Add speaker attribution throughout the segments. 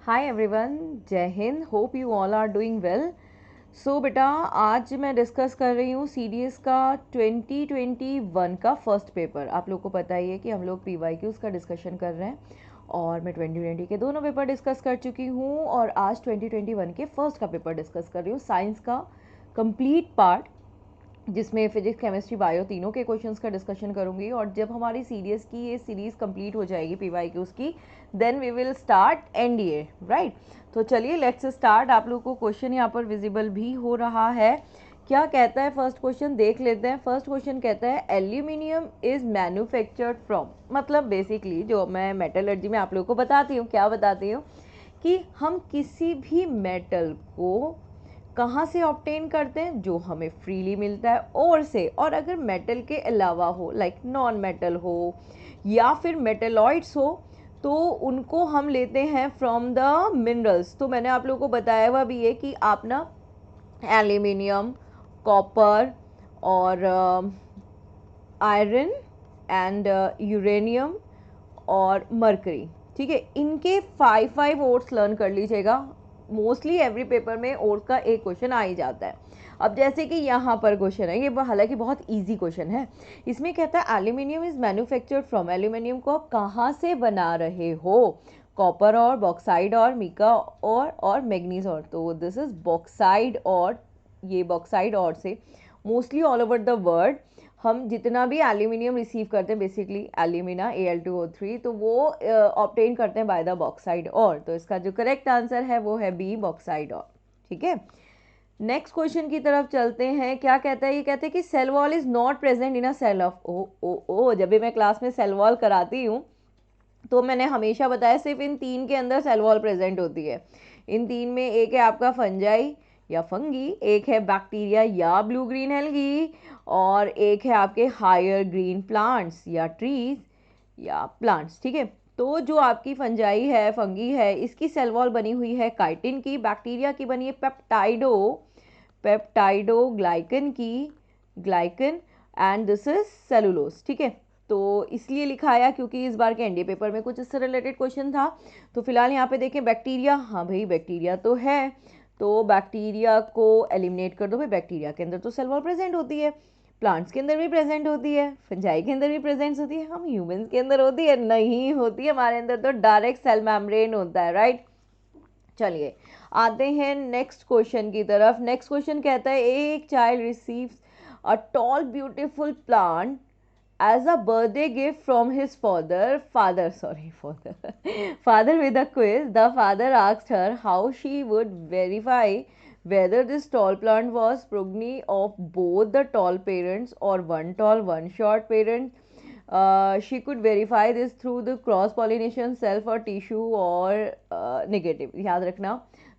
Speaker 1: हाय everyone, जय हिंद। Hope you all are doing well. So बेटा, आज मैं डिस्कस कर रही हूँ सीडीएस का 2021 का फर्स्ट पेपर। आप लोग को पता ही है कि हम लोग पीवाईक्यूज़ का डिस्कशन कर रहे हैं और मैं 2020 के दोनों पेपर डिस्कस कर चुकी हूँ और आज 2021 के फर्स्ट का पेपर डिस्कस कर रही हूँ, साइंस का कंप्लीट पार्ट, जिसमें फिजिक्स केमिस्ट्री बायो तीनों के क्वेश्चंस का डिस्कशन करूंगी। और जब हमारी सीडीएस की ये सीरीज़ कंप्लीट हो जाएगी पीवाईक्यूज़ की, then we will start NDA, right. तो चलिए लेट्स स्टार्ट। आप लोगों को क्वेश्चन यहाँ पर विजिबल भी हो रहा है। क्या कहता है फर्स्ट क्वेश्चन, देख लेते हैं। फर्स्ट क्वेश्चन कहता है एल्यूमिनियम इज मैन्युफैक्चर्ड फ्रॉम, मतलब बेसिकली जो मैं मेटलर्जी में आप लोगों को बताती हूँ, क्या बताती हूँ कि हम किसी भी मेटल को कहाँ से ऑब्टेन करते हैं, जो हमें फ्रीली मिलता है और से। और अगर मेटल के अलावा हो, लाइक नॉन मेटल हो या फिर मेटलॉइड्स हो, तो उनको हम लेते हैं फ्रॉम द मिनरल्स। तो मैंने आप लोगों को बताया हुआ भी है कि आप ना एल्यूमिनियम, कॉपर और आयरन एंड यूरेनियम और मरकरी, ठीक है, इनके 5 ओर्स लर्न कर लीजिएगा। मोस्टली एवरी पेपर में ओर्स का एक क्वेश्चन आ ही जाता है। अब जैसे कि यहाँ पर क्वेश्चन है, ये हालांकि बहुत इजी क्वेश्चन है। इसमें कहता है aluminium is manufactured from, aluminium को आप कहाँ से बना रहे हो, कॉपर और बॉक्साइड और मिका और मैग्नीज और। तो दिस इज बॉक्साइड और, ये बॉक्साइड और से mostly all over the world हम जितना भी एल्यूमिनियम रिसीव करते हैं, बेसिकली एल्यूमिना Al2O3, तो वो ऑब्टेन करते हैं बाय द बॉक्साइड और। तो इसका जो करेक्ट आंसर है वो है बी, बॉक्साइड और, ठीक है। नेक्स्ट क्वेश्चन की तरफ चलते हैं। क्या कहता है, ये कहते हैं कि cell wall is not present in a cell of, ओ जब भी मैं क्लास में सेल वॉल कराती हूँ तो मैंने हमेशा बताया सिर्फ इन तीन के अंदर सेल वॉल प्रेजेंट होती है। इन तीन में एक है आपका फंजाई या फंगी, एक है बैक्टीरिया या ब्लू ग्रीन एल्गी, और एक है आपके हायर ग्रीन प्लांट्स या ट्रीज या प्लांट्स, ठीक है। तो जो आपकी फंजाई है, फंगी है, इसकी सेल वॉल बनी हुई है काइटिन की, बैक्टीरिया की बनी है पेप्टाइडो ग्लाइकन की, glycan, and this is cellulose, ठीक है। तो इसलिए लिखाया क्योंकि इस बार के एनडीए पेपर में कुछ इससे रिलेटेड क्वेश्चन था। तो फिलहाल यहाँ पे देखें बैक्टीरिया, हाँ भाई बैक्टीरिया तो है, तो बैक्टीरिया को एलिमिनेट कर दो भाई। बैक्टीरिया के अंदर तो सेल वॉल प्रेजेंट होती है, प्लांट्स के अंदर भी प्रेजेंट होती है, फंजाई के अंदर भी प्रेजेंट होती है, हम ह्यूमंस के अंदर होती है नहीं होती है, हमारे अंदर तो डायरेक्ट सेल मेम्ब्रेन होता है, राइट। चलिए आते हैं नेक्स्ट क्वेश्चन की तरफ। नेक्स्ट क्वेश्चन कहता है एक child receives a tall beautiful plant as a birthday gift from his father with a quiz. The father asked her how she would verify whether this tall plant was progeny of both the tall parents or one tall one short parent. She could verify this through the cross pollination, self or tissue और negative. याद रखना,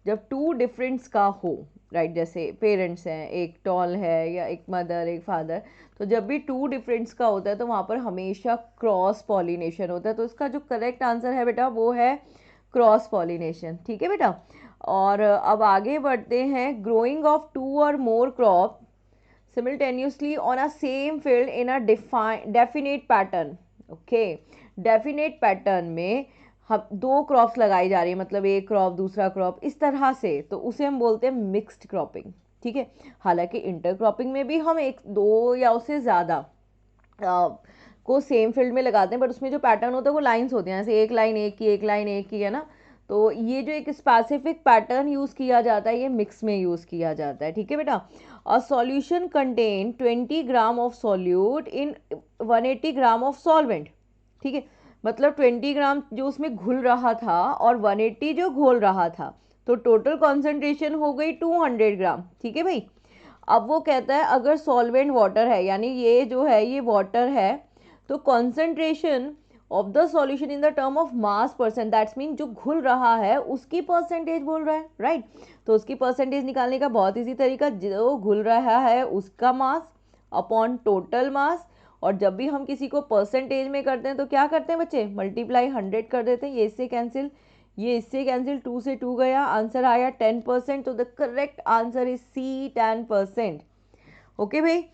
Speaker 1: जब to डिफरेंट्स का हो, right, जैसे parents हैं, एक toll है या एक मदर एक फादर, तो जब भी टू डिफरेंट्स का होता है तो वहाँ पर हमेशा क्रॉस पॉलिनेशन होता है। तो इसका जो करेक्ट आंसर है बेटा वो है क्रॉस पॉलिनेशन, ठीक है बेटा। और अब आगे बढ़ते हैं। ग्रोइंग ऑफ टू और more crop simultaneously on a same field in a definite pattern, okay. Definite pattern में हम दो क्रॉप्स लगाई जा रही है, मतलब एक क्रॉप दूसरा क्रॉप इस तरह से, तो उसे हम बोलते हैं मिक्स्ड क्रॉपिंग, ठीक है। हालांकि इंटर क्रॉपिंग में भी हम एक दो या उससे ज़्यादा को सेम फील्ड में लगाते हैं, बट उसमें जो पैटर्न होता है वो लाइंस होती हैं, जैसे एक लाइन एक की, एक लाइन एक की, है ना। तो ये जो एक स्पेसिफिक पैटर्न यूज़ किया जाता है ये मिक्स में यूज़ किया जाता है, ठीक है बेटा। A solution contain 20 gram of solute in 180 gram of solvent, ठीक है। मतलब 20 ग्राम जो उसमें घुल रहा था और 180 जो घोल रहा था, तो टोटल कॉन्सेंट्रेशन हो गई 200 ग्राम, ठीक है भाई। अब वो कहता है अगर सॉल्वेंट वाटर है, यानी ये जो है ये वाटर है, तो concentration of the solution in the term of mass percent, that's mean जो घुल रहा है उसकी परसेंटेज बोल रहा है, राइट। तो उसकी परसेंटेज निकालने का बहुत इजी तरीका, जो घुल रहा है उसका मास अपॉन टोटल मास। और जब भी हम किसी को परसेंटेज में करते हैं तो क्या करते हैं बच्चे, मल्टीप्लाई 100 कर देते हैं। ये इससे कैंसिल, ये इससे कैंसिल, 2 से 2 गया, आंसर आया 10%। तो the correct answer is C, 10%। Okay भाई,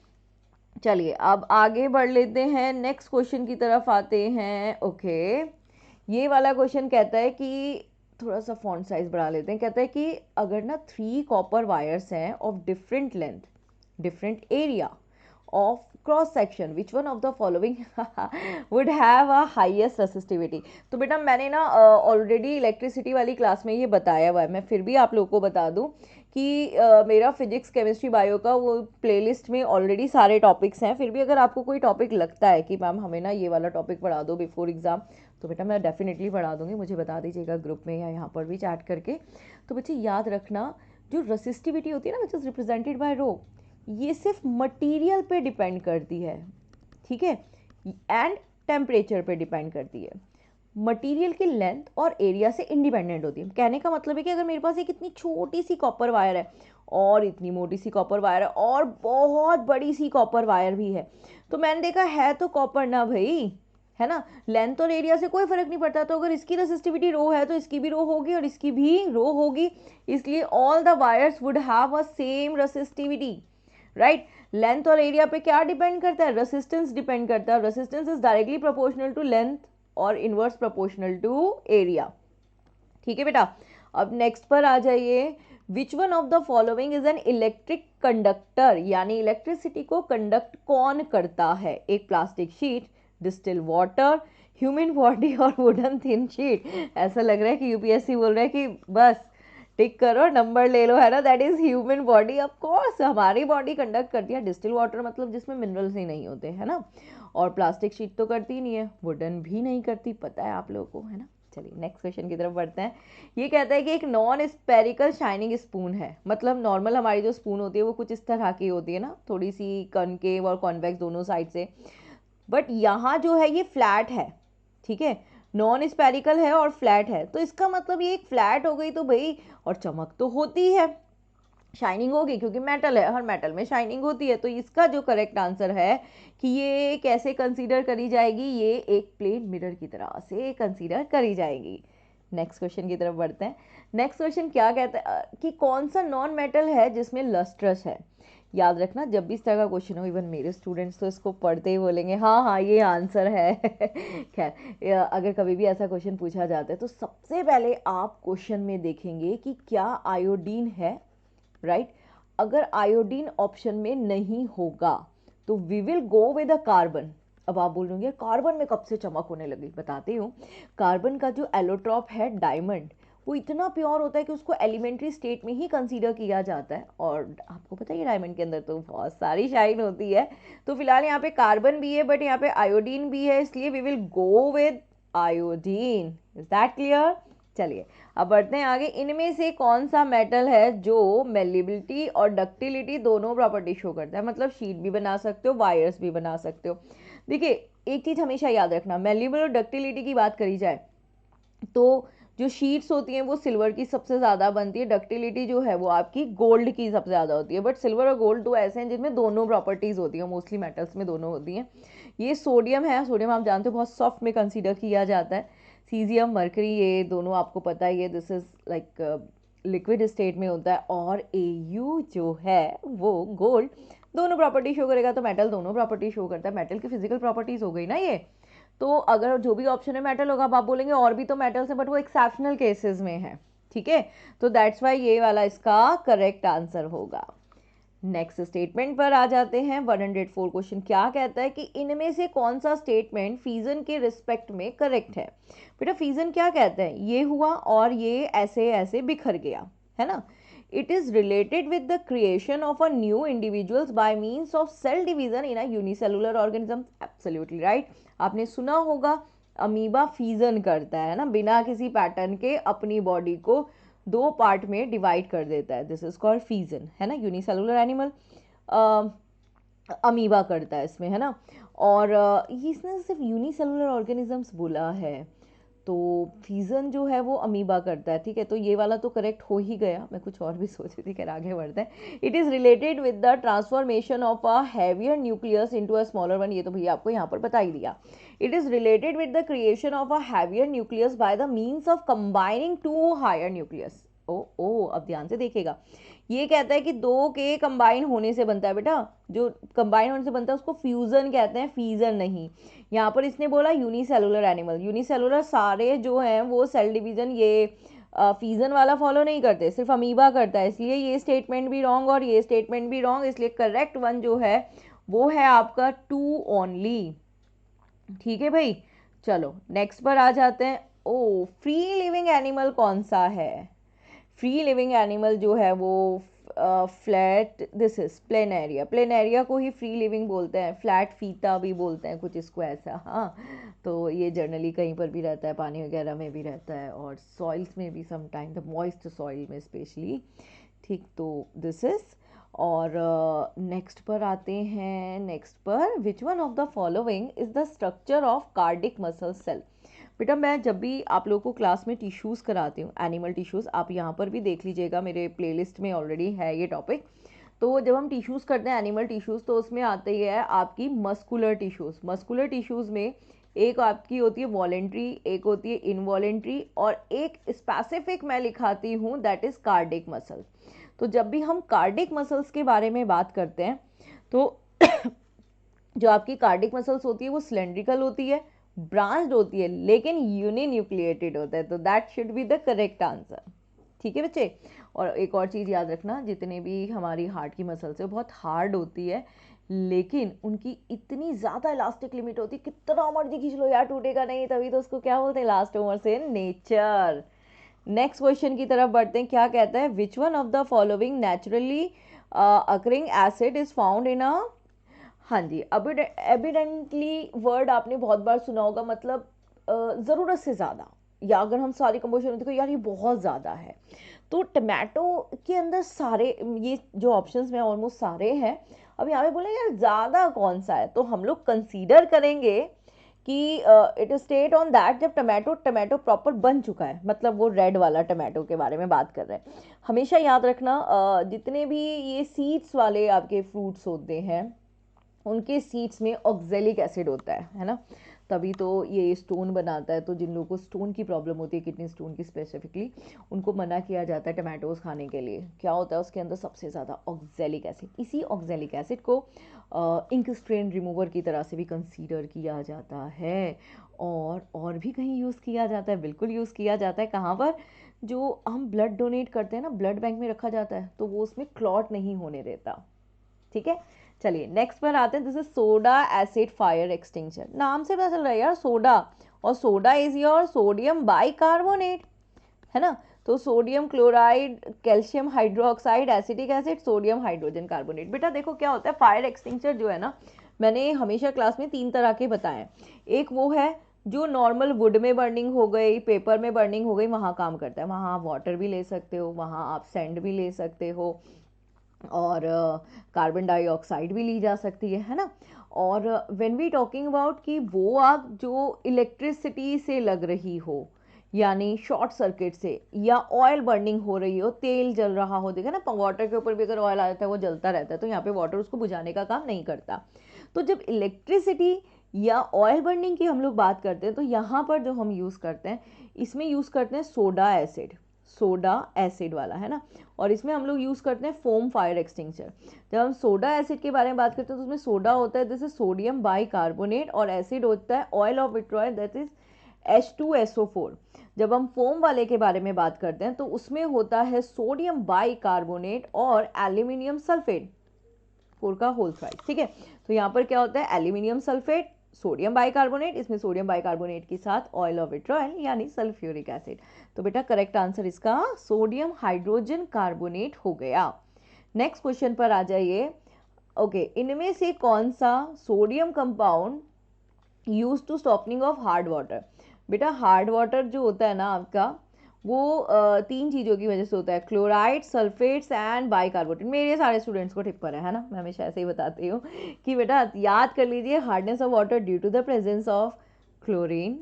Speaker 1: चलिए अब आगे बढ़ लेते हैं, नेक्स्ट क्वेश्चन की तरफ आते हैं। ओके, ये वाला क्वेश्चन कहता है कि थोड़ा सा फॉन्ट साइज बढ़ा लेते हैं। कहता है कि अगर ना 3 कॉपर वायर्स हैं of different length, different area of cross section, which one of the following would have a highest resistivity। तो बेटा मैंने ना ऑलरेडी इलेक्ट्रिसिटी वाली क्लास में ये बताया हुआ है, मैं फिर भी आप लोगों को बता दूं कि मेरा फिजिक्स केमिस्ट्री बायो का वो प्लेलिस्ट में ऑलरेडी सारे टॉपिक्स हैं। फिर भी अगर आपको कोई टॉपिक लगता है कि मैम हमें ना ये वाला टॉपिक पढ़ा दो बिफोर एग्जाम, तो बेटा मैं डेफिनेटली पढ़ा दूंगी, मुझे बता दीजिएगा ग्रुप में या यहाँ पर भी चैट करके। तो बच्चे याद रखना, जो रेसिस्टिविटी होती है ना विच इज़ रिप्रेजेंटेड बाय रो, ये सिर्फ मटेरियल पे डिपेंड करती है, ठीक है, एंड टेम्परेचर पे डिपेंड करती है। मटेरियल की लेंथ और एरिया से इंडिपेंडेंट होती है। कहने का मतलब है कि अगर मेरे पास एक इतनी छोटी सी कॉपर वायर है और इतनी मोटी सी कॉपर वायर है और बहुत बड़ी सी कॉपर वायर भी है, तो मैंने देखा है तो कॉपर ना भाई, है ना, लेंथ और एरिया से कोई फर्क नहीं पड़ता। तो अगर इसकी रेसिस्टिविटी रो है तो इसकी भी रो होगी और इसकी भी रो होगी, इसलिए all the wires would have a same resistivity, right. Length और एरिया पे क्या डिपेंड करता है, रेसिस्टेंस डिपेंड करता है। Resistance is directly proportional to length और इनवर्स प्रोपोर्शनल टू एरिया, ठीक है बेटा। अब नेक्स्ट पर आ जाइए, which one of the following is an electric conductor, यानी इलेक्ट्रिसिटी को कंडक्ट कौन करता है, एक plastic sheet, distil water, human body और वुडन थिन शीट। ऐसा लग रहा है कि यूपीएससी बोल रहा है कि बस टिक करो नंबर ले लो, है ना, that is human body. Of course हमारी बॉडी कंडक्ट करती है। डिस्टिल वाटर मतलब जिसमें मिनरल्स ही नहीं होते, है ना, और प्लास्टिक शीट तो करती नहीं है, वुडन भी नहीं करती, पता है आप लोगों को, है ना। चलिए नेक्स्ट क्वेश्चन की तरफ बढ़ते हैं। ये कहता है कि एक नॉन स्पेरिकल शाइनिंग स्पून है, मतलब नॉर्मल हमारी जो स्पून होती है वो कुछ इस तरह की होती है ना, थोड़ी सी कनकेव और कॉन्वेक्स दोनों साइड से, बट यहाँ जो है ये फ्लैट है, ठीक है, नॉन स्पेरिकल है और फ्लैट है, तो इसका मतलब ये एक फ्लैट हो गई तो भाई, और चमक तो होती है, शाइनिंग होगी क्योंकि मेटल है, हर मेटल में शाइनिंग होती है। तो इसका जो करेक्ट आंसर है कि ये कैसे कंसीडर करी जाएगी, ये एक प्लेन मिरर की तरह से कंसीडर करी जाएगी। नेक्स्ट क्वेश्चन की तरफ बढ़ते हैं। नेक्स्ट क्वेश्चन क्या कहता है कि कौन सा नॉन मेटल है जिसमें लस्ट्रस है। याद रखना जब भी इस तरह का क्वेश्चन हो, इवन मेरे स्टूडेंट्स तो इसको पढ़ते ही बोलेंगे हाँ हाँ ये आंसर है खैर अगर कभी भी ऐसा क्वेश्चन पूछा जाता है तो सबसे पहले आप क्वेश्चन में देखेंगे कि क्या आयोडीन है, राइट। अगर आयोडीन ऑप्शन में नहीं होगा तो we will go with a carbon. अब आप बोल रहे कार्बन में कब से चमक होने लगी, बताती हूँ। कार्बन का जो एलोट्रॉप है डायमंड, वो इतना प्योर होता है कि उसको एलिमेंट्री स्टेट में ही कंसीडर किया जाता है, और आपको पता है डायमंड के अंदर तो बहुत सारी शाइन होती है। तो फिलहाल यहाँ पे कार्बन भी है बट यहाँ पे आयोडीन भी है, इसलिए we will go with iodine. Is that clear. चलिए अब बढ़ते हैं आगे। इनमें से कौन सा मेटल है जो मेलिबिलिटी और डक्टिलिटी दोनों प्रॉपर्टी शो करता है, मतलब शीट भी बना सकते हो, वायर्स भी बना सकते हो। देखिए एक चीज हमेशा याद रखना, मेलिबल और डक्टिलिटी की बात करी जाए तो जो शीट्स होती हैं वो सिल्वर की सबसे ज़्यादा बनती है, डक्टिलिटी जो है वो आपकी गोल्ड की सबसे ज़्यादा होती है। बट सिल्वर और गोल्ड दो ऐसे हैं जिनमें दोनों प्रॉपर्टीज़ होती हैं, मोस्टली मेटल्स में दोनों होती हैं। ये सोडियम है, सोडियम आप जानते हो बहुत सॉफ्ट में कंसीडर किया जाता है। सीजियम, मरकरी, ये दोनों आपको पता है, ये this is like liquid state में होता है। और एयू जो है वो गोल्ड, दोनों प्रॉपर्टी शो करेगा, तो मेटल दोनों प्रॉपर्टी शो करता है। मेटल की फिजिकल प्रॉपर्टीज़ हो गई ना ये। तो अगर जो भी ऑप्शन है मेटल होगा, आप बोलेंगे और भी तो मेटल्स है, बट वो एक्सेप्शनल केसेस में है, ठीक है। तो दैट्स वाई ये वाला इसका करेक्ट आंसर होगा। नेक्स्ट स्टेटमेंट पर आ जाते हैं। 104 क्वेश्चन क्या कहता है कि इनमें से कौन सा स्टेटमेंट फीजन के रिस्पेक्ट में करेक्ट है। बेटा फीजन क्या कहते हैं, ये हुआ और ये ऐसे ऐसे बिखर गया, है ना। It is related with the creation of a new individuals by means of cell division in a unicellular organism. Absolutely right. आपने सुना होगा अमीबा फीजन करता है ना, बिना किसी पैटर्न के अपनी बॉडी को दो पार्ट में डिवाइड कर देता है, दिस इज कॉल्ड फीजन, है ना। यूनिसेलुलर एनिमल अमीबा करता है इसमें, है ना। और इसने सिर्फ यूनिसेलुलर ऑर्गेनिजम्स बोला है, तो फीजन जो है वो अमीबा करता है, ठीक है। तो ये वाला तो करेक्ट हो ही गया, मैं कुछ और भी सोच रही थी, खैर आगे बढ़ते हैं। It is related with the transformation of a heavier nucleus into a smaller one, ये तो भैया आपको यहाँ पर बता ही दिया। It is related with the creation of a heavier nucleus by the means of combining two higher nucleus. ओ अब ध्यान से देखिएगा, ये कहता है कि दो के कंबाइन होने से बनता है बेटा, जो कंबाइन होने से बनता है उसको फ्यूजन कहते हैं, फीजन नहीं। यहाँ पर इसने बोला यूनिसेलुलर एनिमल, यूनिसेलुलर सारे जो हैं वो सेल डिवीजन, ये फीजन वाला फॉलो नहीं करते, सिर्फ अमीबा करता है, इसलिए ये स्टेटमेंट भी रॉन्ग और ये स्टेटमेंट भी रॉन्ग, इसलिए करेक्ट वन जो है वो है आपका 2 ओनली। ठीक है भाई, चलो नेक्स्ट पर आ जाते हैं। ओ, फ्री लिविंग एनिमल कौन सा है? फ्री लिविंग एनिमल जो है वो flat, this is planaria, planaria को ही फ्री लिविंग बोलते हैं, फ्लैट फीता भी बोलते हैं कुछ इसको ऐसा। हाँ, तो ये जनरली कहीं पर भी रहता है, पानी वगैरह में भी रहता है और सॉइल्स में भी समटाइम, द मॉइस्ट सॉइल में स्पेशली। ठीक, तो दिस इज। और नेक्स्ट पर आते हैं, नेक्स्ट पर which one of the following is the structure of cardiac muscle cell? बेटा मैं जब भी आप लोगों को क्लास में टिश्यूज़ कराती हूँ, एनिमल टिश्यूज़, आप यहाँ पर भी देख लीजिएगा, मेरे प्लेलिस्ट में ऑलरेडी है ये टॉपिक। तो जब हम टिश्यूज़ करते हैं एनिमल टिश्यूज़, तो उसमें आते ही है आपकी मस्कुलर टिश्यूज़। मस्कुलर टिश्यूज़ में एक आपकी होती है वॉलेंट्री, एक होती है इनवॉलेंट्री, और एक स्पेसिफिक मैं लिखाती हूँ दैट इज़ कार्डिक मसल। तो जब भी हम कार्डिक मसल्स के बारे में बात करते हैं तो जो आपकी कार्डिक मसल्स होती है वो सिलेंड्रिकल होती है, ब्रांच्ड होती है, लेकिन यूनिन्यूक्लिएटेड होता है, तो that should be the correct answer. ठीक है बच्चे, और एक और चीज़ याद रखना, जितने भी हमारी हार्ट की मसल्स है बहुत हार्ड होती है, लेकिन उनकी इतनी ज़्यादा इलास्टिक लिमिट होती है, कितना मर्जी खींच लो यार टूटेगा नहीं, तभी तो उसको क्या बोलते हैं, इलास्टोमर से नेचर। नेक्स्ट क्वेश्चन की तरफ बढ़ते हैं, क्या कहता है, which one of the following naturally occurring acid is found in a, हाँ जी, एविडेंटली वर्ड आपने बहुत बार सुना होगा, मतलब ज़रूरत से ज़्यादा, या अगर हम सारी कंपोजिशन देखो यार ये बहुत ज़्यादा है, तो टमाटो के अंदर सारे ये जो ऑप्शंस में ऑलमोस्ट सारे हैं। अब यहाँ पे बोले यार ज़्यादा कौन सा है, तो हम लोग कंसीडर करेंगे कि इट स्टेट ऑन दैट जब टमाटो टमाटो प्रॉपर बन चुका है, मतलब वो रेड वाला टमाटो के बारे में बात कर रहे हैं। हमेशा याद रखना जितने भी ये सीड्स वाले आपके फ्रूट्स होते हैं उनके सीड्स में ऑक्जेलिक एसिड होता है ना, तभी तो ये स्टोन बनाता है। तो जिन लोगों को स्टोन की प्रॉब्लम होती है, किडनी स्टोन की स्पेसिफिकली, उनको मना किया जाता है टमाटोज खाने के लिए। क्या होता है उसके अंदर सबसे ज़्यादा ऑक्जेलिक एसिड, इसी ऑक्जेलिक एसिड को इंक स्ट्रेन रिमूवर की तरह से भी कंसीडर किया जाता है, और भी कहीं यूज़ किया जाता है, बिल्कुल यूज़ किया जाता है। कहाँ पर, जो हम ब्लड डोनेट करते हैं ना, ब्लड बैंक में रखा जाता है, तो वो उसमें क्लॉट नहीं होने देता। ठीक है, चलिए नेक्स्ट पर आते हैं, this is soda acid fire extinction. नाम से पता चल रहा है यार सोडा, और soda is your sodium bicarbonate, है ना। तो sodium chloride, calcium hydroxide, acetic acid, sodium hydrogen carbonate. बेटा देखो क्या होता है, फायर एक्सटिंक्शर जो है ना, मैंने हमेशा क्लास में 3 तरह के बताए। एक वो है जो नॉर्मल वुड में बर्निंग हो गई, पेपर में बर्निंग हो गई, वहाँ काम करता है, वहाँ आप वाटर भी ले सकते हो, वहाँ आप सैंड भी ले सकते हो, और कार्बन डाइऑक्साइड भी ली जा सकती है ना। और व्हेन वी टॉकिंग अबाउट कि वो आग जो इलेक्ट्रिसिटी से लग रही हो, यानी शॉर्ट सर्किट से, या ऑयल बर्निंग हो रही हो, तेल जल रहा हो, देखा ना वाटर के ऊपर भी अगर ऑयल आ जाता है वो जलता रहता है, तो यहाँ पे वाटर उसको बुझाने का काम नहीं करता। तो जब इलेक्ट्रिसिटी या ऑयल बर्निंग की हम लोग बात करते हैं, तो यहाँ पर जो हम यूज़ करते हैं, इसमें यूज़ करते हैं सोडा एसिड, सोडा एसिड वाला, है ना। और इसमें हम लोग यूज़ करते हैं फोम फायर एक्सटिंक्शर। जब हम सोडा एसिड के बारे में बात करते हैं तो उसमें सोडा होता है, जैसे सोडियम बाइकार्बोनेट, और एसिड होता है oil of vitriol, that is H2SO4। जब हम फोम वाले के बारे में बात करते हैं तो उसमें होता है सोडियम बाइकार्बोनेट और एल्यूमिनियम सल्फेट, 4 का होल साइड। ठीक है, तो यहाँ पर क्या होता है, एल्यूमिनियम सल्फेट, सोडियम बाइकार्बोनेट, इसमें सोडियम बाइकार्बोनेट के साथ ऑयल ऑफ विट्रॉयल यानी सल्फ्यूरिक एसिड। तो बेटा करेक्ट आंसर इसका सोडियम हाइड्रोजन कार्बोनेट हो गया। नेक्स्ट क्वेश्चन पर आ जाइए। ओके, इनमें से कौन सा sodium compound use to softening of hard water? बेटा हार्ड वाटर जो होता है ना आपका, वो 3 चीज़ों की वजह से होता है, क्लोराइड, सल्फेट्स एंड बाइकार्बोनेट। मेरे सारे स्टूडेंट्स को टिप्पर है ना, मैं हमेशा ऐसे ही बताती हूँ कि बेटा याद कर लीजिए, hardness of water due to the presence of chlorine,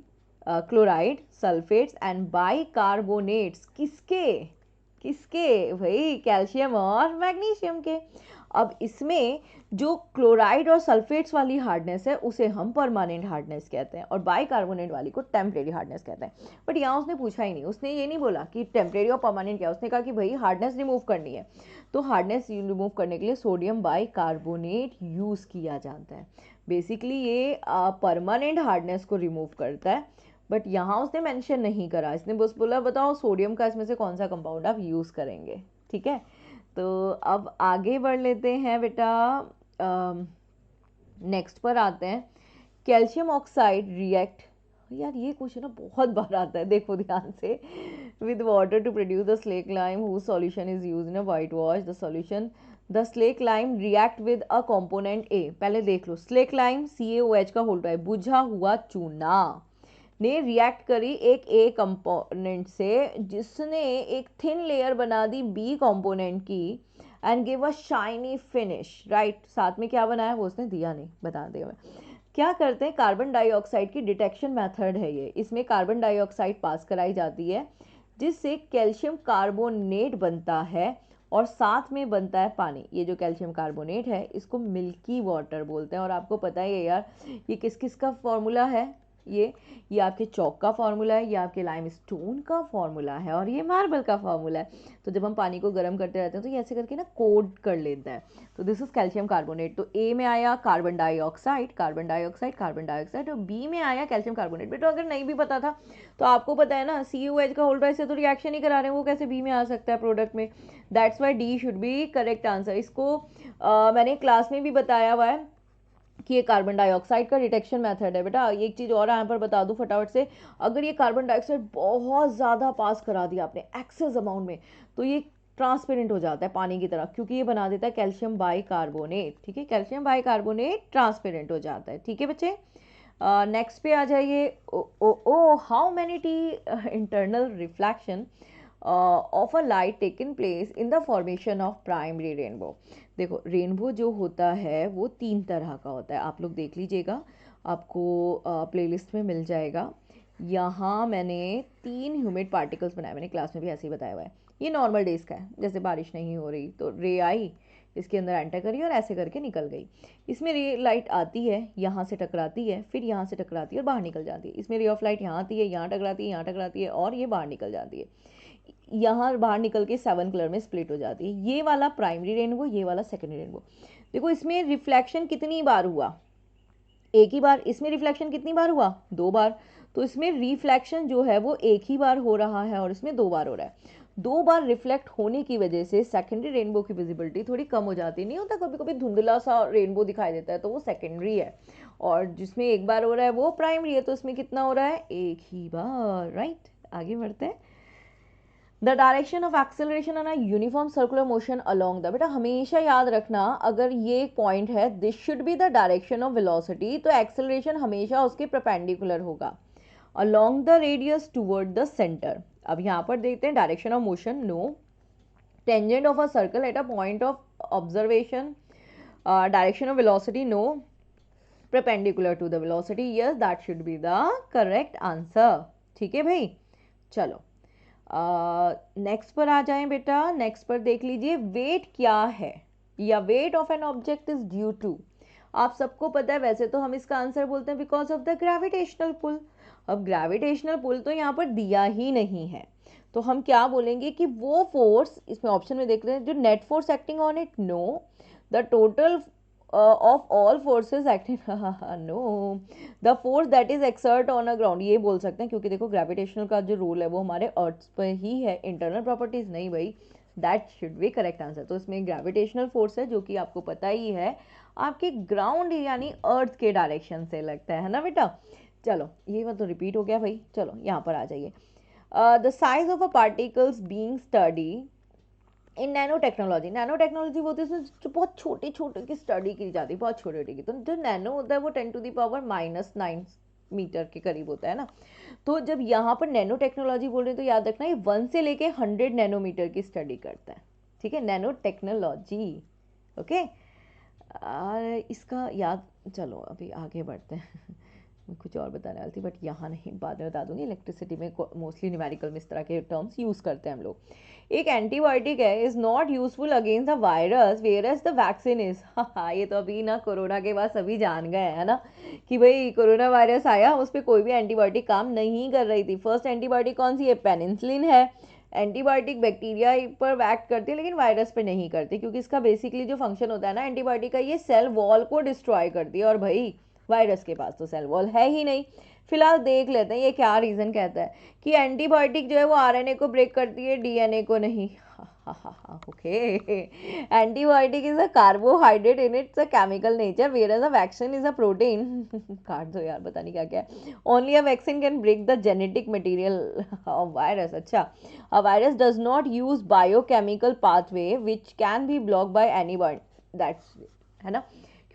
Speaker 1: chloride, sulphates and bicarbonates. किसके किसके भाई, कैल्शियम और मैग्नीशियम के। अब इसमें जो क्लोराइड और सल्फेट्स वाली हार्डनेस है उसे हम परमानेंट हार्डनेस कहते हैं, और बाइकार्बोनेट वाली को टेम्परेरी हार्डनेस कहते हैं। बट यहाँ उसने पूछा ही नहीं, उसने ये नहीं बोला कि टेम्परेरी और परमानेंट क्या, उसने कहा कि भाई हार्डनेस रिमूव करनी है, तो हार्डनेस रिमूव करने के लिए सोडियम बाइकार्बोनेट यूज़ किया जाता है। बेसिकली ये परमानेंट हार्डनेस को रिमूव करता है, बट यहाँ उसने मेंशन नहीं करा, इसने बस बोला बताओ सोडियम का इसमें से कौन सा कंपाउंड आप यूज़ करेंगे। ठीक है, तो अब आगे बढ़ लेते हैं बेटा, नेक्स्ट पर आते हैं। कैल्शियम ऑक्साइड रिएक्ट, यार ये क्वेश्चन ना बहुत बार आता है, देखो ध्यान से, with water to produce the slake lime whose solution is used in a whitewash, the solution the slake lime react with a component A. पहले देख लो, स्लेक लाइम CaOH का होल्ड है, बुझा हुआ चूना ने रिएक्ट करी एक ए कंपोनेंट से, जिसने एक थिन लेयर बना दी बी कंपोनेंट की, and give a shiny finish, right. साथ में क्या बनाया वो उसने दिया नहीं, बता दिया मैं। क्या करते हैं, कार्बन डाइऑक्साइड की डिटेक्शन मेथड है ये, इसमें कार्बन डाइऑक्साइड पास कराई जाती है जिससे कैल्शियम कार्बोनेट बनता है और साथ में बनता है पानी। ये जो कैल्शियम कार्बोनेट है इसको मिल्की वाटर बोलते हैं, और आपको पता ही है यार ये किस किस का फॉर्मूला है, ये आपके चौक का फार्मूला है, ये आपके लाइम स्टोन का फार्मूला है, और ये मार्बल का फार्मूला है। तो जब हम पानी को गर्म करते रहते हैं तो ये ऐसे करके ना कोड कर लेता है। तो दिस इज कैल्शियम कार्बोनेट। तो ए में आया carbon dioxide, carbon dioxide, carbon dioxide, और बी में आया कैल्शियम कार्बोनेट। बेटा अगर नहीं भी पता था तो आपको पता है ना, CuH का होल्ड से तो रिएक्शन ही करा रहे हैं, वो कैसे बी में आ सकता है प्रोडक्ट में। That's why D should be correct answer. इसको मैंने क्लास में भी बताया हुआ है कि ये कार्बन डाइऑक्साइड का डिटेक्शन मेथड है। बेटा एक चीज़ और यहाँ पर बता दूँ फटाफट से, अगर ये कार्बन डाइऑक्साइड बहुत ज़्यादा पास करा दिया आपने एक्सेस अमाउंट में, तो ये ट्रांसपेरेंट हो जाता है पानी की तरह, क्योंकि ये बना देता है कैल्शियम बाइकार्बोनेट। ठीक है, कैल्शियम बाइकार्बोनेट ट्रांसपेरेंट हो जाता है। ठीक है बच्चे, नेक्स्ट पे आ जाइए। ओ हाउ मैनी टी internal reflection of a light taken place in the formation of primary rainbow. देखो रेनबो जो होता है वो 3 तरह का होता है, आप लोग देख लीजिएगा, आपको प्लेलिस्ट में मिल जाएगा। यहाँ मैंने 3 ह्यूमिड पार्टिकल्स बनाए, मैंने क्लास में भी ऐसे ही बताया हुआ है। ये नॉर्मल डेज का है, जैसे बारिश नहीं हो रही तो रे आई, इसके अंदर एंटर करी और ऐसे करके निकल गई। इसमें रे लाइट आती है, यहाँ से टकराती है, फिर यहाँ से टकराती है और बाहर निकल जाती है। इसमें रे ऑफ लाइट यहाँ आती है, यहाँ टकराती है, यहाँ टकराती है और ये बाहर निकल जाती है। यहाँ बाहर निकल के 7 कलर में स्प्लिट हो जाती है। ये वाला प्राइमरी रेनबो, ये वाला सेकेंडरी रेनबो। देखो इसमें रिफ्लेक्शन कितनी बार हुआ, एक ही बार। इसमें रिफ्लेक्शन कितनी बार हुआ, 2 बार। तो इसमें रिफ्लेक्शन जो है वो एक ही बार हो रहा है और इसमें 2 बार हो रहा है। 2 बार रिफ्लेक्ट होने की वजह से सेकेंडरी रेनबो की विजिबिलिटी थोड़ी कम हो जाती, नहीं होता कभी कभी धुंधला सा रेनबो दिखाई देता है, तो वो सेकेंडरी है। और जिसमें एक बार हो रहा है वो प्राइमरी है, तो इसमें कितना हो रहा है, एक ही बार, राइट। आगे बढ़ते हैं। The direction of acceleration and a uniform circular motion along the, बेटा हमेशा याद रखना अगर ये एक पॉइंट है, this should be the direction of velocity, तो एक्सेलरेशन हमेशा उसके परपेंडिकुलर होगा along the radius toward the centre. अब यहाँ पर देखते हैं direction of motion, no. Tangent of a circle at a point of observation, direction of velocity, no. Perpendicular to the velocity, yes that should be the correct answer. ठीक है भाई, चलो next पर आ जाएं बेटा। नेक्स्ट पर देख लीजिए, वेट क्या है, या weight of an object is due to. आप सबको पता है, वैसे तो हम इसका आंसर बोलते हैं because of the gravitational pull. अब ग्रेविटेशनल पुल तो यहाँ पर दिया ही नहीं है, तो हम क्या बोलेंगे कि वो फोर्स, इसमें ऑप्शन में देख रहे हैं, जो net force acting on it, no. The total of all forces acting no, the force that is exert on a ground, ये बोल सकते हैं, क्योंकि देखो ग्रेविटेशनल का जो रूल है वो हमारे अर्थ पर ही है, इंटरनल प्रॉपर्टीज नहीं भाई। That should be correct answer. तो इसमें ग्रेविटेशनल फोर्स है जो कि आपको पता ही है आपके ग्राउंड यानी अर्थ के डायरेक्शन से लगता है ना बेटा। चलो ये मतलब रिपीट हो गया भाई, चलो यहाँ पर आ जाइए। The size of a particles being study in nano technology. Nano technology वो होती है इसमें जो बहुत छोटे छोटे की स्टडी की जाती है, बहुत छोटे छोटे की। तो जो नैनो होता है वो 10⁻⁻⁹ मीटर के करीब होता है ना। तो जब यहाँ पर नैनो टेक्नोलॉजी बोल रहे हैं तो याद रखना ये 1 से लेके 100 नैनोमीटर की स्टडी करता है। ठीक है, नैनो टेक्नोलॉजी, ओके। इसका याद, चलो अभी आगे बढ़ते हैं मैं कुछ और बताने वाली थी बट यहाँ नहीं, बाद में बता दूंगी। इलेक्ट्रिसिटी में मोस्टली न्यूमेरिकल में इस तरह के टर्म्स यूज़ करते हैं हम लोग। एक एंटीबायोटिक है, is not useful against the virus whereas the vaccine is. हाँ ये तो अभी ना कोरोना के बाद सभी जान गए है ना कि भाई कोरोना वायरस आया, उस पर कोई भी एंटीबायोटिक काम नहीं कर रही थी। फर्स्ट एंटीबायोटिक कौन सी है, पेनिसिलिन है। एंटीबायोटिक बैक्टीरिया पर एक्ट करती है लेकिन वायरस पे नहीं करती, क्योंकि इसका बेसिकली जो फंक्शन होता है ना एंटीबायोटिक का, ये सेल वॉल को डिस्ट्रॉय करती है, और भाई वायरस के पास तो सेल वॉल है ही नहीं। फिलहाल देख लेते हैं ये क्या रीजन कहता है कि एंटीबायोटिक जो है वो आरएनए को ब्रेक करती है, डीएनए को नहीं। Okay, antibiotic is a carbohydrate in its a chemical nature, where a vaccine is a protein. काट दो यार, पता नहीं क्या क्या है। Only a vaccine can break the genetic material of virus. अच्छा, a virus does not use biochemical pathway which can be block by antibody, that's, है ना,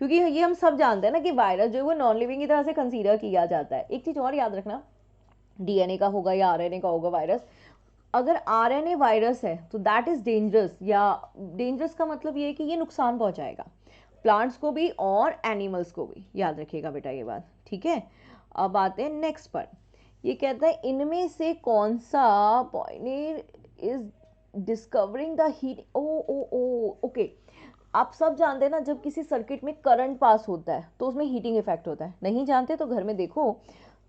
Speaker 1: क्योंकि ये हम सब जानते हैं ना कि वायरस जो है वो नॉन लिविंग की तरह से कंसीडर किया जाता है। एक चीज और याद रखना, डीएनए का होगा या आरएनए का होगा वायरस, अगर आरएनए वायरस है तो दैट इज डेंजरस, या डेंजरस का मतलब ये है कि ये नुकसान पहुंचाएगा प्लांट्स को भी और एनिमल्स को भी, याद रखिएगा बेटा ये बात, ठीक है। अब आते हैं नेक्स्ट पर, ये कहता है इनमें से कौन सा pioneer is discovering the heat, ओ ओ ओ ओके, आप सब जानते हैं ना जब किसी सर्किट में करंट पास होता है तो उसमें हीटिंग इफेक्ट होता है, नहीं जानते तो घर में देखो,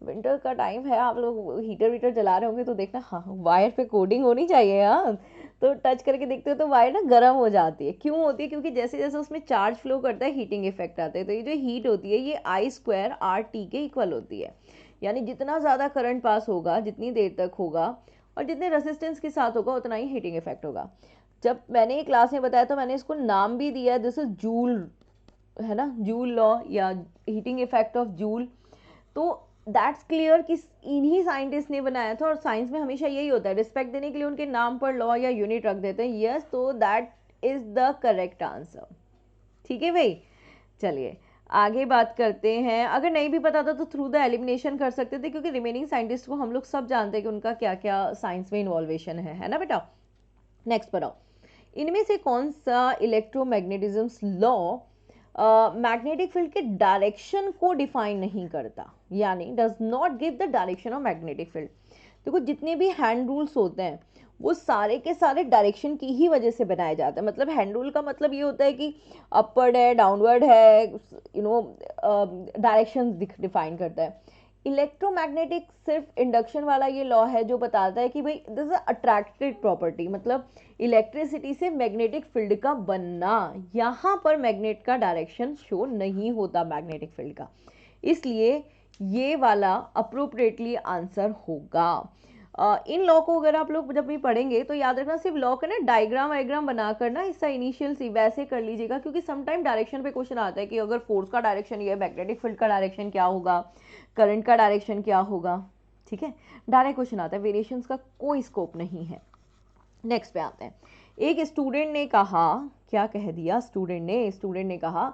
Speaker 1: विंटर का टाइम है, आप लोग हीटर वीटर जला रहे होंगे तो देखना, हाँ वायर पे कोडिंग होनी चाहिए, हाँ, तो टच करके देखते हो तो वायर ना गर्म हो जाती है, क्यों होती है, क्योंकि जैसे जैसे उसमें चार्ज फ्लो करता है हीटिंग इफेक्ट आता है, तो ये जो हीट होती है ये I² RT के इक्वल होती है, यानी जितना ज़्यादा करंट पास होगा, जितनी देर तक होगा और जितने रेसिस्टेंस के साथ होगा, उतना ही हीटिंग इफेक्ट होगा। जब मैंने ये क्लास में बताया तो मैंने इसको नाम भी दिया, दिस इज जूल, है ना, जूल लॉ या हीटिंग इफेक्ट ऑफ जूल। तो दैट्स क्लियर कि इन्हीं साइंटिस्ट ने बनाया था, और साइंस में हमेशा यही होता है, रिस्पेक्ट देने के लिए उनके नाम पर लॉ या यूनिट रख देते हैं, यस, तो that is the correct answer, ठीक है भाई। चलिए आगे बात करते हैं, अगर नहीं भी पता था तो थ्रू द एलिमिनेशन कर सकते थे, क्योंकि रिमेनिंग साइंटिस्ट को हम लोग सब जानते हैं कि उनका क्या क्या साइंस में इन्वॉल्वेशन है ना बेटा। नेक्स्ट पर आओ, इनमें से कौन सा इलेक्ट्रोमैग्नेटिज्म लॉ मैग्नेटिक फील्ड के डायरेक्शन को डिफाइन नहीं करता, यानी does not give the direction of magnetic field. देखो जितने भी हैंड रूल्स होते हैं वो सारे के सारे डायरेक्शन की ही वजह से बनाए जाते हैं, मतलब हैंड रूल का मतलब ये होता है कि अपवर्ड है, डाउनवर्ड है, डायरेक्शन डिफाइन करता है। इलेक्ट्रोमैग्नेटिक सिर्फ इंडक्शन वाला ये लॉ है जो बताता है कि भाई दिस इज अट्रैक्टेड प्रॉपर्टी, मतलब इलेक्ट्रिसिटी से मैग्नेटिक फील्ड का बनना, यहाँ पर मैग्नेट का डायरेक्शन शो नहीं होता मैग्नेटिक फील्ड का, इसलिए ये वाला अप्रोप्रिएटली आंसर होगा। इन लॉ को अगर आप लोग जब भी पढ़ेंगे तो याद रखना, सिर्फ लॉ का ना डायग्राम वायग्राम बनाकर ना इसका इनिशियल सी वैसे कर लीजिएगा, क्योंकि समटाइम डायरेक्शन पे क्वेश्चन आता है कि अगर फोर्स का डायरेक्शन ये है, मैग्नेटिक फील्ड का डायरेक्शन क्या होगा, करंट का डायरेक्शन क्या होगा, ठीक है, डायरेक्ट क्वेश्चन आता है, वेरिएशंस का कोई स्कोप नहीं है। नेक्स्ट पे आते हैं, एक स्टूडेंट ने कहा, क्या कह दिया स्टूडेंट ने कहा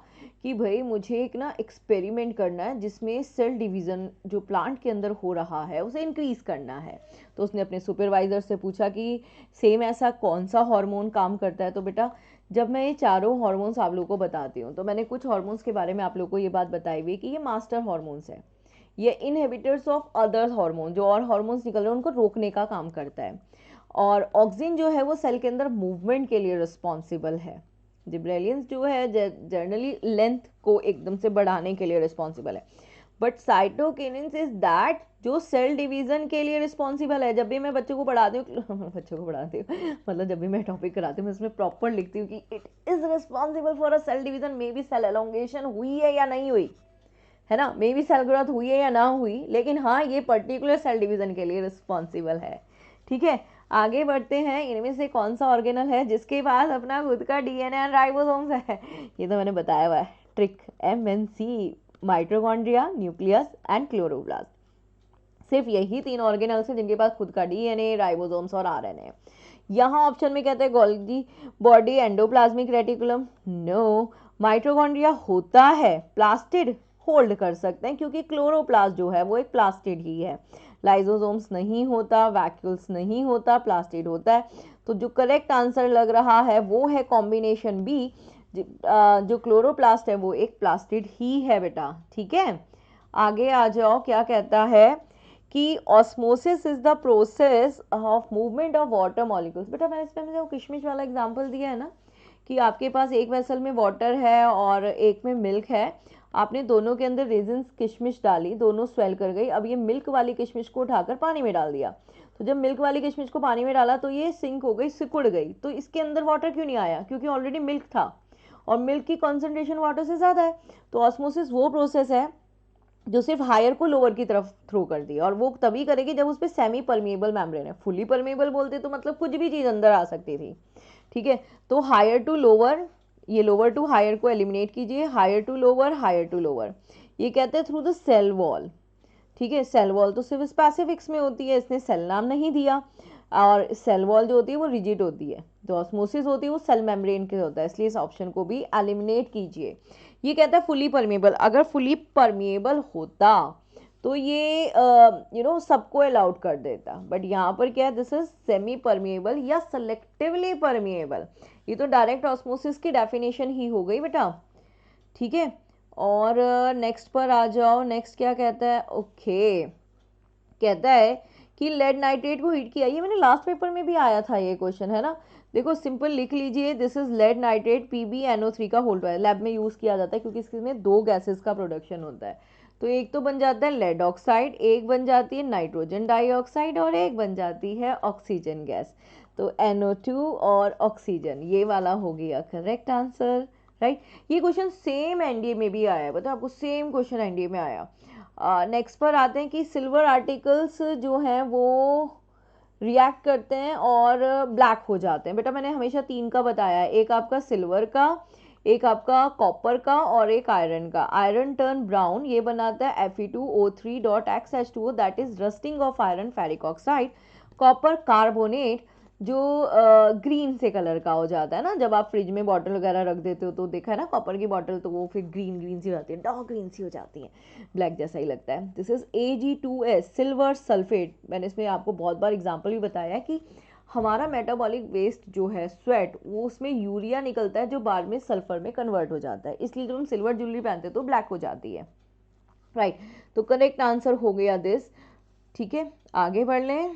Speaker 1: कि भाई मुझे एक ना एक्सपेरिमेंट करना है जिसमें सेल डिवीज़न जो प्लांट के अंदर हो रहा है उसे इंक्रीज करना है। तो उसने अपने सुपरवाइज़र से पूछा कि सेम ऐसा कौन सा हार्मोन काम करता है। तो बेटा जब मैं ये चारों हार्मोन्स आप लोगों को बताती हूँ तो मैंने कुछ हार्मोन्स के बारे में आप लोगों को ये बात बताई हुई कि ये मास्टर हार्मोन्स है, ये इनहिबिटर्स ऑफ अदर हार्मोन, जो और हार्मोन्स निकल रहे हैं उनको रोकने का काम करता है। और ऑक्सिन जो है वो सेल के अंदर मूवमेंट के लिए रिस्पॉन्सिबल है। जिब्रेलियंस जो है जनरली लेंथ को एकदम से बढ़ाने के लिए रिस्पॉन्सिबल है, बट साइटोकिनिन्स इज दैट जो सेल डिवीजन के लिए रिस्पॉन्सिबल है। जब भी मैं बच्चों को पढ़ाती हूँ मतलब जब भी मैं टॉपिक कराती हूँ मैं उसमें प्रॉपर लिखती हूँ कि it is responsible for a cell division, maybe cell elongation हुई है या नहीं हुई, है ना, मे बी सेल ग्रोथ हुई है या ना हुई, लेकिन हाँ ये पर्टिकुलर सेल डिवीजन के लिए रिस्पॉन्सिबल है, ठीक है। आगे बढ़ते हैं, इनमें से कौन सा ऑर्गेनल है जिसके पास अपना खुद का डीएनए एंड राइबोसोम्स है, ये तो मैंने बताया हुआ है, trick, MNC, mitochondria, nucleus and chloroplast. सिर्फ यही 3 ऑर्गेनल्स हैं जिनके पास खुद का डीएनए, राइबोसोम्स और आरएनए। यहाँ ऑप्शन में कहते हैं Golgi body, endoplasmic reticulum, no, mitochondria होता है, प्लास्टिड होल्ड कर सकते हैं क्योंकि क्लोरोप्लास्ट जो है वो एक प्लास्टिड ही है, लाइजोसोम्स नहीं होता, वैक्यूल्स नहीं होता, प्लास्टिड होता है। तो जो करेक्ट आंसर लग रहा है वो है कॉम्बिनेशन बी, जो क्लोरोप्लास्ट है वो एक प्लास्टिड ही है बेटा, ठीक है। आगे आ जाओ, क्या कहता है कि osmosis is the process of movement of water molecules. बेटा मैंने इसमें मुझे वो किशमिश वाला एग्जांपल दिया है ना, कि आपके पास एक वेसल में वाटर है और एक में मिल्क है, आपने दोनों के अंदर रेजिन्स किशमिश डाली, दोनों स्वेल कर गई, अब ये मिल्क वाली किशमिश को उठाकर पानी में डाल दिया, तो जब मिल्क वाली किशमिश को पानी में डाला तो ये सिंक हो गई, सिकुड़ गई, तो इसके अंदर वाटर क्यों नहीं आया, क्योंकि ऑलरेडी मिल्क था और मिल्क की कॉन्सेंट्रेशन वाटर से ज़्यादा है। तो ऑस्मोसिस वो प्रोसेस है जो सिर्फ हायर को लोअर की तरफ थ्रो कर दी, और वो तभी करेगी जब उस पर सेमी परमिएबल मेम्ब्रेन है। फुली परमिएबल बोलते तो मतलब कुछ भी चीज़ अंदर आ सकती थी, ठीक है। तो हायर टू लोअर, ये लोअर टू हायर को एलिमिनेट कीजिए, higher to lower, higher to lower, ये कहते हैं थ्रू द सेल वॉल, ठीक है। सेल वॉल तो सिर्फ स्पेसिफिक्स में होती है, इसने सेल नाम नहीं दिया, और सेल वॉल जो होती है वो रिजिड होती है, जो ऑस्मोसिस होती है वो सेल मेम्ब्रेन के होता है, इसलिए इस ऑप्शन को भी एलिमिनेट कीजिए। ये कहता है फुली परमिएबल, अगर फुली परमिएबल होता तो ये सबको अलाउड कर देता, बट यहाँ पर क्या है, दिस इज सेमी परमिएबल या सेलेक्टिवली परमिएबल, ये तो डायरेक्ट ऑस्मोसिस की डेफिनेशन ही हो गई बेटा, ठीक है। और नेक्स्ट पर आ जाओ, नेक्स्ट क्या कहता है, ओके, कहता है कि लेड नाइट्रेट को हीट किया, ये मैंने लास्ट पेपर में भी आया था ये क्वेश्चन, है ना। देखो सिंपल लिख लीजिए, this is lead nitrate PbNO3 का होल ट्वाइस, लैब में यूज़ किया जाता है क्योंकि इसमें दो गैसेस का प्रोडक्शन होता है। तो एक तो बन जाता है लेड ऑक्साइड, एक बन जाती है नाइट्रोजन डाइऑक्साइड, और एक बन जाती है ऑक्सीजन गैस। तो NO2 और ऑक्सीजन, ये वाला हो गया करेक्ट आंसर, राइट। ये क्वेश्चन सेम एनडीए में भी आया है, बताओ आपको, सेम क्वेश्चन एनडीए में आया। नेक्स्ट पर आते हैं कि सिल्वर आर्टिकल्स जो हैं वो रिएक्ट करते हैं और ब्लैक हो जाते हैं। बेटा मैंने हमेशा तीन का बताया है, एक आपका सिल्वर का, एक आपका कॉपर का, और एक आयरन का। आयरन टर्न ब्राउन, ये बनाता है Fe2O3.XH2O, that is rusting of iron ferric oxide. Copper carbonate जो ग्रीन से कलर का हो जाता है ना, जब आप फ्रिज में बॉटल वगैरह रख देते हो तो देखा है ना कॉपर की बॉटल, तो वो फिर ग्रीन ग्रीन सी हो जाती है, डार्क ग्रीन सी हो जाती है, ब्लैक जैसा ही लगता है। This is Ag2S silver sulphate. मैंने इसमें आपको बहुत बार एग्जांपल भी बताया है कि हमारा मेटाबॉलिक वेस्ट जो है स्वेट, वो उसमें यूरिया निकलता है जो बाद में सल्फर में कन्वर्ट हो जाता है, इसलिए जब हम सिल्वर ज्वेलरी पहनते हैं तो ब्लैक हो जाती है, राइट। तो करेक्ट आंसर हो गया दिस, ठीक है। आगे बढ़ लें,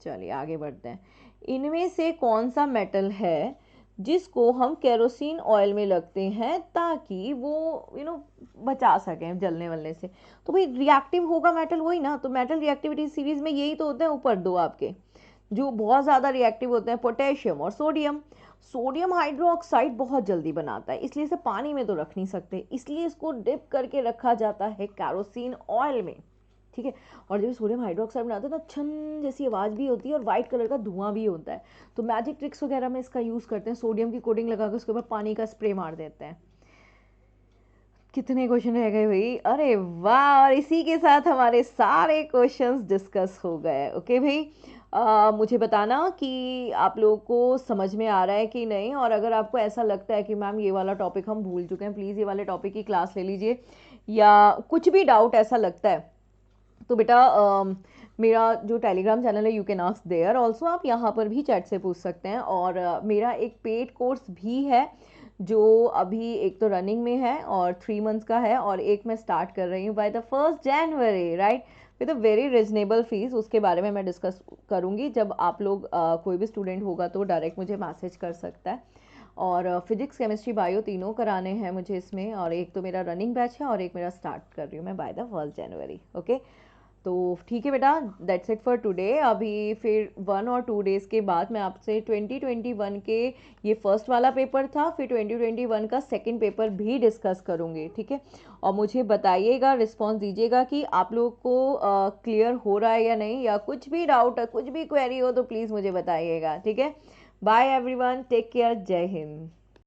Speaker 1: चलिए आगे बढ़ते हैं। इनमें से कौन सा मेटल है जिसको हम केरोसिन ऑयल में लगते हैं ताकि वो बचा सकें जलने वलने से। तो भाई रिएक्टिव होगा मेटल, वही ना, तो मेटल रिएक्टिविटी सीरीज में यही तो होते हैं ऊपर दो आपके, जो बहुत ज़्यादा रिएक्टिव होते हैं, पोटेशियम और सोडियम। सोडियम हाइड्रोक्साइड बहुत जल्दी बनाता है, इसलिए इसे पानी में तो रख नहीं सकते, इसलिए इसको डिप करके रखा जाता है केरोसिन ऑयल में, ठीक है। और जब सोडियम हाइड्रोक्साइड बनाते हैं तो छन जैसी आवाज़ भी होती है और वाइट कलर का धुआं भी होता है। तो मैजिक ट्रिक्स वगैरह में इसका यूज़ करते हैं, सोडियम की कोटिंग लगा कर उसके ऊपर पानी का स्प्रे मार देते हैं। कितने क्वेश्चन रह गए भाई, अरे वाह, और इसी के साथ हमारे सारे क्वेश्चंस डिस्कस हो गए। ओके भाई, मुझे बताना कि आप लोगों को समझ में आ रहा है कि नहीं, और अगर आपको ऐसा लगता है कि मैम ये वाला टॉपिक हम भूल चुके हैं, प्लीज़ ये वाले टॉपिक की क्लास ले लीजिए, या कुछ भी डाउट ऐसा लगता है तो बेटा मेरा जो टेलीग्राम चैनल है you can ask there also, आप यहाँ पर भी चैट से पूछ सकते हैं। और मेरा एक पेड कोर्स भी है जो अभी एक तो रनिंग में है और 3 मंथ्स का है, और एक मैं स्टार्ट कर रही हूँ by the 1 January, right, with a very reasonable fees. उसके बारे में मैं डिस्कस करूँगी, जब आप लोग कोई भी स्टूडेंट होगा तो डायरेक्ट मुझे मैसेज कर सकता है। और फिजिक्स केमिस्ट्री बायो तीनों कराने हैं मुझे इसमें, और एक तो मेरा रनिंग बैच है और एक मेरा स्टार्ट कर रही हूँ मैं बाय द 1 जनवरी। ओके, तो ठीक है बेटा, दैट्स इट फॉर टुडे। अभी फिर 1 और 2 डेज़ के बाद मैं आपसे 2021 के, ये फर्स्ट वाला पेपर था, फिर 2021 का सेकंड पेपर भी डिस्कस करूँगी, ठीक है। और मुझे बताइएगा, रिस्पॉन्स दीजिएगा कि आप लोग को क्लियर हो रहा है या नहीं, या कुछ भी डाउट है, कुछ भी क्वेरी हो तो प्लीज़ मुझे बताइएगा, ठीक है। बाय एवरीवन, टेक केयर, जय हिंद।